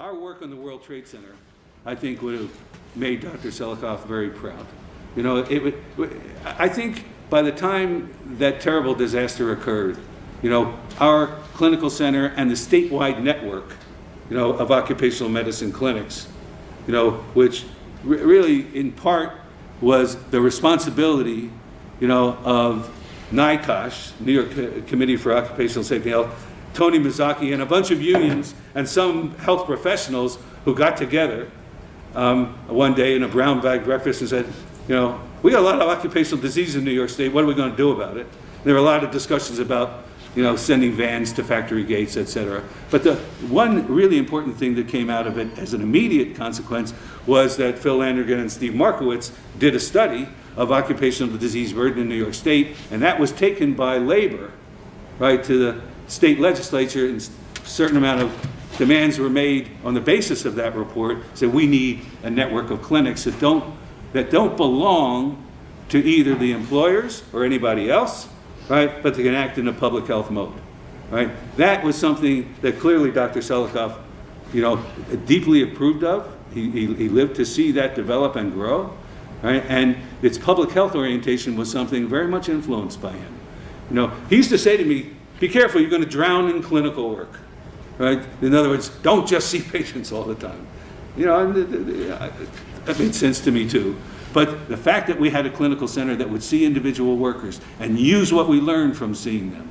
our work on the World Trade Center, I think, would have made Dr. Selikoff very proud. You know, I think by the time that terrible disaster occurred, you know, our clinical center and the statewide network, you know, of occupational medicine clinics, you know, which really in part was the responsibility, you know, of NICOSH, New York Committee for Occupational Safety and Health, Tony Mazzocchi, and a bunch of unions and some health professionals who got together one day in a brown bag breakfast and said, you know, we got a lot of occupational disease in New York State. What are we going to do about it? There were a lot of discussions about, you know, sending vans to factory gates, et cetera. But the one really important thing that came out of it as an immediate consequence was that Phil Landrigan and Steve Markowitz did a study of occupational disease burden in New York State, and that was taken by labor, right, to the state legislature, and a certain amount of demands were made on the basis of that report. So we need a network of clinics that don't belong to either the employers or anybody else, right? But they can act in a public health mode, right? That was something that clearly Dr. Selikoff, you know, deeply approved of. He lived to see that develop and grow, right? And its public health orientation was something very much influenced by him. You know, he used to say to me, "Be careful, you're going to drown in clinical work," right? In other words, don't just see patients all the time. You know, that made sense to me too. But the fact that we had a clinical center that would see individual workers and use what we learned from seeing them,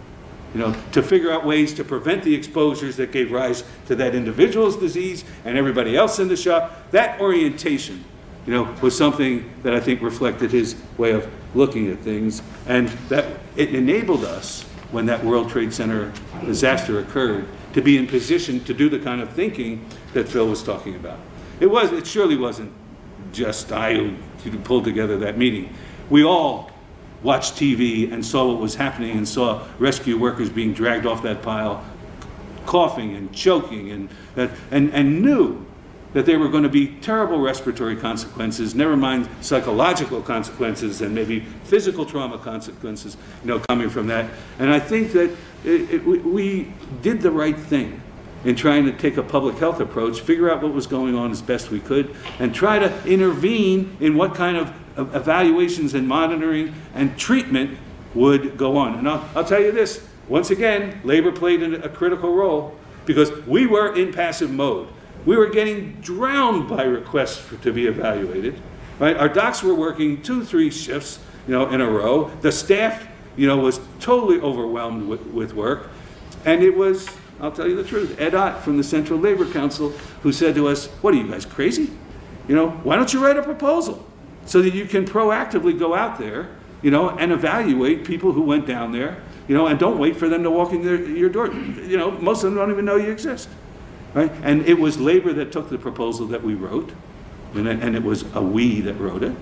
you know, to figure out ways to prevent the exposures that gave rise to that individual's disease and everybody else in the shop, that orientation, you know, was something that I think reflected his way of looking at things, and that it enabled us, when that World Trade Center disaster occurred, to be in position to do the kind of thinking that Phil was talking about. It surely wasn't just I who pulled together that meeting. We all watched TV and saw what was happening and saw rescue workers being dragged off that pile, coughing and choking, and knew that there were going to be terrible respiratory consequences, never mind psychological consequences and maybe physical trauma consequences, you know, coming from that. And I think that we did the right thing in trying to take a public health approach, figure out what was going on as best we could, and try to intervene in what kind of evaluations and monitoring and treatment would go on. And I'll tell you this, once again, labor played a critical role, because we were in passive mode. We were getting drowned by requests to be evaluated, right? Our docs were working 2-3 shifts, you know, in a row. The staff, you know, was totally overwhelmed with work. And it was, I'll tell you the truth, Ed Ott from the Central Labor Council who said to us, "What are you guys, crazy? You know, why don't you write a proposal so that you can proactively go out there, you know, and evaluate people who went down there, you know, and don't wait for them to walk in your door. You know, most of them don't even know you exist." Right? And it was labor that took the proposal that we wrote, and it was a we that wrote it,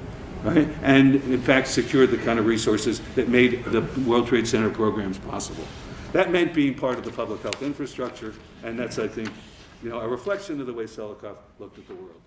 right? And in fact secured the kind of resources that made the World Trade Center programs possible. That meant being part of the public health infrastructure, and that's, I think, you know, a reflection of the way Selikoff looked at the world.